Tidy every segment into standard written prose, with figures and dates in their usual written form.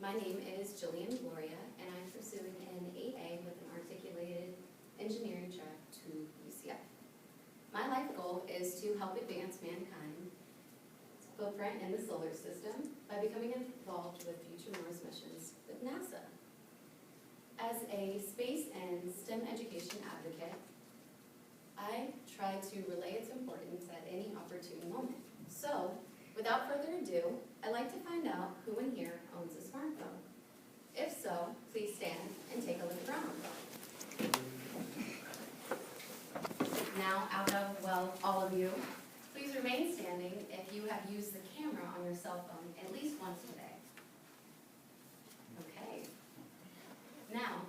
My name is Jillian Gloria, and I'm pursuing an 8A with an articulated engineering track to UCF. My life goal is to help advance mankind's footprint in the solar system by becoming involved with future Mars missions with NASA. As a space and STEM education advocate, I try to relay its importance at any opportune moment. So, without further ado, I'd like to find out who in here owns a smartphone. If so, please stand and take a look around. Now, out of, well, all of you, please remain standing if you have used the camera on your cell phone at least once today. Okay. Now,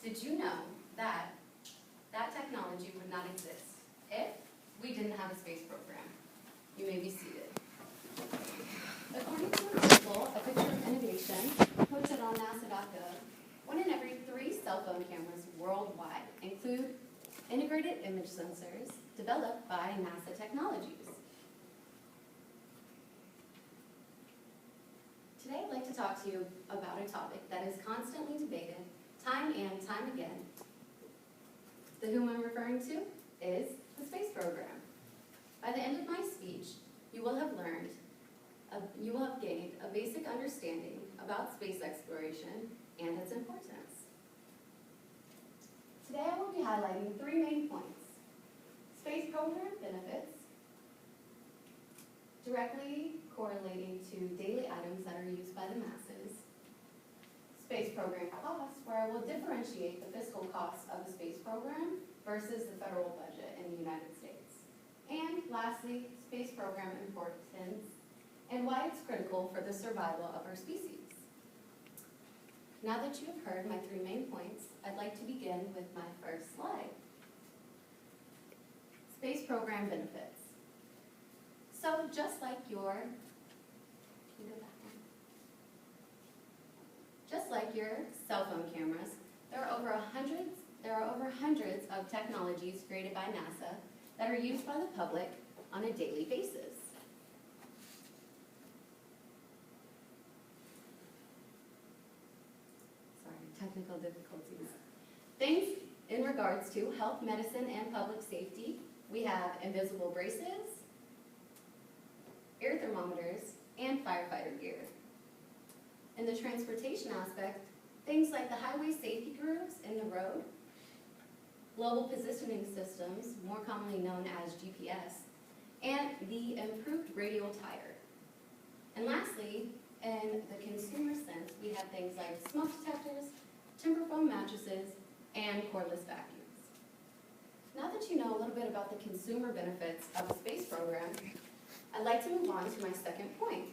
did you know that technology would not exist if we didn't have a space program? You may be seated. According to an article, A Picture of Innovation, posted on NASA.gov, 1 in every 3 cell phone cameras worldwide include integrated image sensors developed by NASA Technologies. Today I'd like to talk to you about a topic that is constantly debated time and time again. The whom I'm referring to is the space program. By the end of my speech, you will have gained a basic understanding about space exploration and its importance. Today I will be highlighting 3 main points: space program benefits, directly correlating to daily items that are used by the masses, space program costs, where I will differentiate the fiscal costs of a space program versus the federal budget in the United States, and lastly, space program importance and why it's critical for the survival of our species. Now that you have heard my 3 main points, I'd like to begin with my first slide. Space program benefits. So just like your cell phone cameras, there are over hundreds of technologies created by NASA that are used by the public on a daily basis. Technical difficulties. Things in regards to health, medicine, and public safety, we have invisible braces, air thermometers, and firefighter gear. In the transportation aspect, things like the highway safety grooves in the road, global positioning systems, more commonly known as GPS, and the improved radial tire. And lastly, in the consumer sense, we have things like smoke detectors, timber foam mattresses, and cordless vacuums. Now that you know a little bit about the consumer benefits of a space program, I'd like to move on to my second point,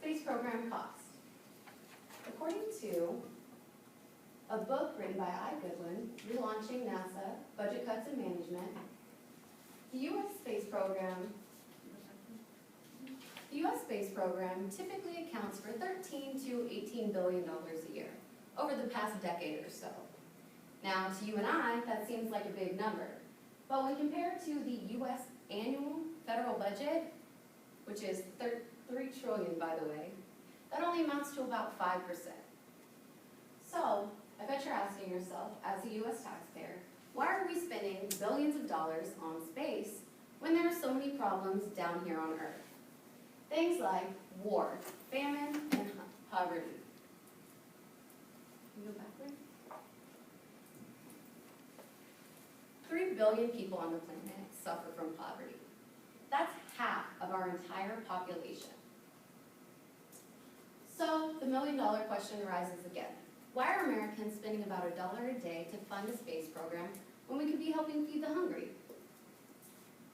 space program cost. According to a book written by Goodwin, Relaunching NASA, Budget Cuts and Management, the U.S. space program typically accounts for $13 to $18 billion a year over the past decade or so. Now, to you and I, that seems like a big number. But when compared to the U.S. annual federal budget, which is $3 trillion, by the way, that only amounts to about 5%. So, I bet you're asking yourself, as a U.S. taxpayer, why are we spending billions of dollars on space when there are so many problems down here on Earth? Things like war, famine, and poverty. Can you go backward? 3 billion people on the planet suffer from poverty. That's half of our entire population. So the million-dollar question arises again. Why are Americans spending about $1 a day to fund a space program when we could be helping feed the hungry?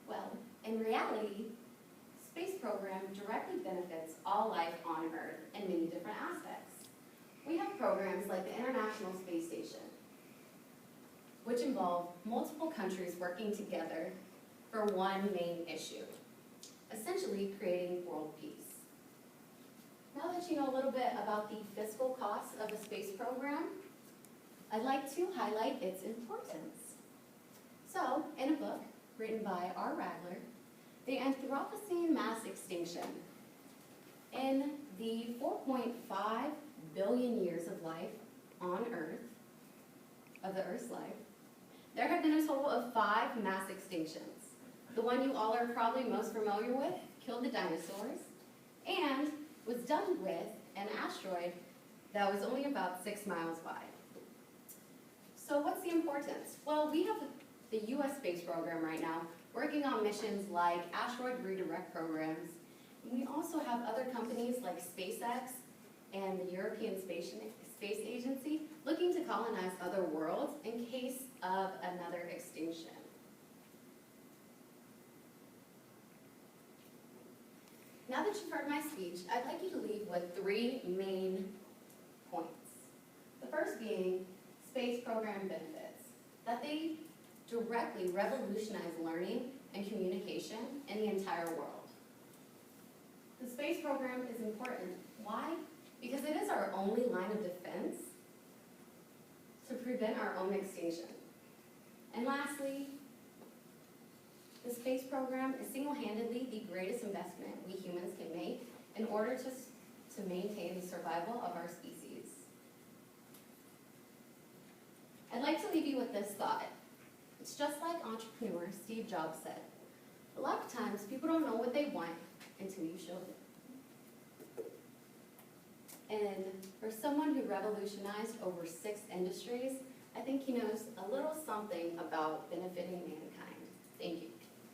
Well, in reality, space program directly benefits all life on Earth in many different aspects. We have programs like the International Space Station, which involve multiple countries working together for one main issue, essentially creating world peace. Now that you know a little bit about the fiscal costs of a space program, I'd like to highlight its importance. So, in a book written by R. Wagler, The Anthropocene Mass Extinction, in the $4.5 billion years of life on Earth, of the Earth's life, there have been a total of 5 mass extinctions. The one you all are probably most familiar with killed the dinosaurs and was done with an asteroid that was only about 6 miles wide. So what's the importance? Well, we have the US space program right now working on missions like asteroid redirect programs. And we also have other companies like SpaceX and the European Space Agency looking to colonize other worlds in case of another extinction. Now that you've heard my speech, I'd like you to leave with 3 main points. The first being space program benefits, that they directly revolutionize learning and communication in the entire world. The space program is important. Why? Because it is our only line of defense to prevent our own extinction. And lastly, the space program is single-handedly the greatest investment we humans can make in order to maintain the survival of our species. I'd like to leave you with this thought. It's just like entrepreneur Steve Jobs said. A lot of times, people don't know what they want until you show them. And for someone who revolutionized over 6 industries, I think he knows a little something about benefiting mankind. Thank you.